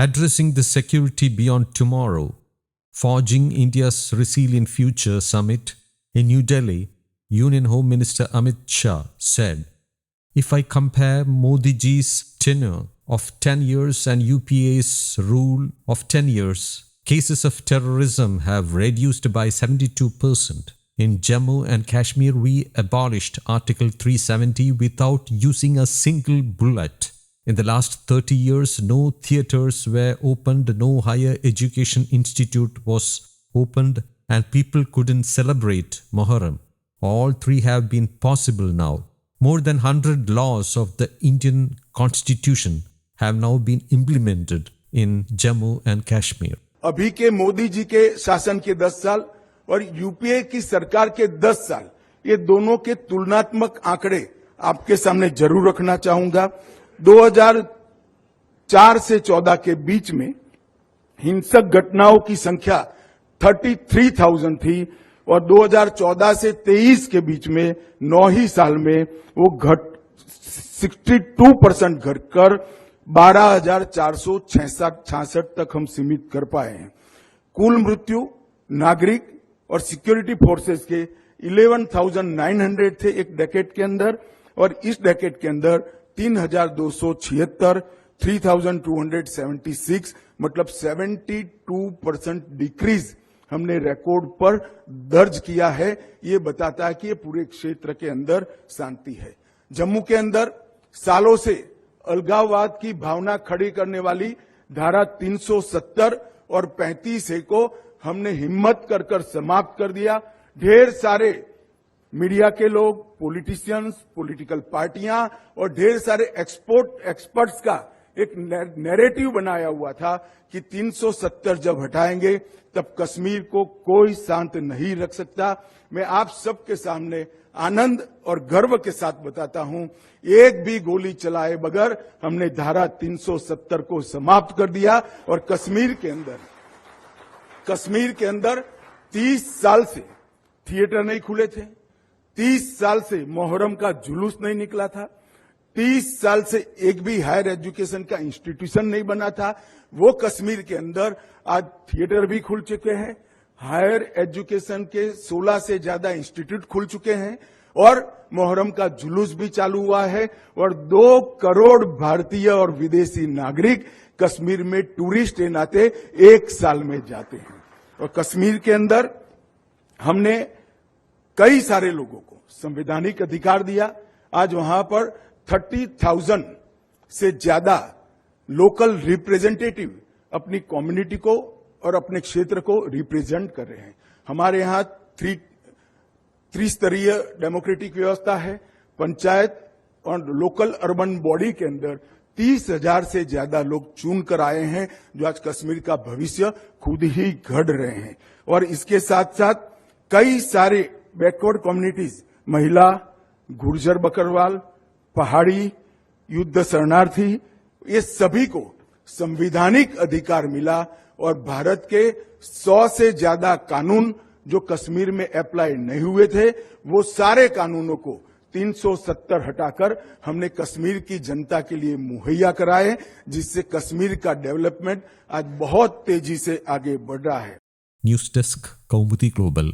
Addressing the Security Beyond Tomorrow, Forging India's Resilient Future Summit in New Delhi, Union Home Minister Amit Shah said, "If I compare Modi ji's tenure of 10 years and UPA's rule of 10 years, cases of terrorism have reduced by 72%. In Jammu and Kashmir, we abolished Article 370 without using a single bullet. In the last 30 years, no theatres were opened, no higher education institute was opened, and people couldn't celebrate Muharram. All three have been possible now. More than 100 laws of the Indian Constitution have now been implemented in Jammu and Kashmir." अभी के मोदी जी के शासन के 10 साल और UPA की सरकार के 10 साल, ये दोनों के तुलनात्मक आंकड़े आपके सामने जरूर रखना चाहूंगा। 2004 से 14 के बीच में हिंसक घटनाओं की संख्या 33,000 थी और 2014 से 23 के बीच में 9 ही साल में वो 62% घटकर 12,466 तक हम सीमित कर पाए हैं। कुल मृत्यु नागरिक और सिक्योरिटी फोर्सेस के 11,900 थे एक डेकेड के अंदर, और इस डेकेड के अंदर 3,276, 3,276, मतलब 72% डिक्रीज हमने रिकॉर्ड पर दर्ज किया है। ये बताता है कि ये पूरे क्षेत्र के अंदर शांति है। जम्मू के अंदर सालों से अलगाववाद की भावना खड़ी करने वाली धारा 370 और 35A को हमने हिम्मत कर समाप्त कर दिया। ढेर सारे मीडिया के लोग, पॉलिटिशियंस, पॉलिटिकल पार्टियां और ढेर सारे एक्सपर्ट्स का एक नैरेटिव बनाया हुआ था कि 370 जब हटाएंगे तब कश्मीर को कोई शांत नहीं रख सकता। मैं आप सबके सामने आनंद और गर्व के साथ बताता हूं, एक भी गोली चलाए बगैर हमने धारा 370 को समाप्त कर दिया। और कश्मीर के अंदर 30 साल से थिएटर नहीं खुले थे, 30 साल से मुहर्रम का जुलूस नहीं निकला था, 30 साल से एक भी हायर एजुकेशन का इंस्टीट्यूशन नहीं बना था। वो कश्मीर के अंदर आज थिएटर भी खुल चुके हैं, हायर एजुकेशन के 16 से ज्यादा इंस्टीट्यूट खुल चुके हैं और मुहर्रम का जुलूस भी चालू हुआ है। और 2 करोड़ भारतीय और विदेशी नागरिक कश्मीर में टूरिस्ट के नाते एक साल में जाते हैं। और कश्मीर के अंदर हमने कई सारे लोगों को संवैधानिक अधिकार दिया। आज वहां पर 30,000 से ज्यादा लोकल रिप्रेजेंटेटिव अपनी कम्युनिटी को और अपने क्षेत्र को रिप्रेजेंट कर रहे हैं। हमारे यहां त्रिस्तरीय डेमोक्रेटिक व्यवस्था है। पंचायत और लोकल अर्बन बॉडी के अंदर 30,000 से ज्यादा लोग चुन कर आए हैं, जो आज कश्मीर का भविष्य खुद ही गढ़ रहे हैं। और इसके साथ साथ कई सारे बैकवर्ड कम्युनिटीज, महिला, गुर्जर बकरवाल, पहाड़ी, युद्ध शरणार्थी, ये सभी को संवैधानिक अधिकार मिला। और भारत के 100 से ज्यादा कानून जो कश्मीर में अप्लाई नहीं हुए थे, वो सारे कानूनों को 370 हटाकर हमने कश्मीर की जनता के लिए मुहैया कराए, जिससे कश्मीर का डेवलपमेंट आज बहुत तेजी से आगे बढ़ रहा है। न्यूज़ डेस्क कौमुदी ग्लोबल।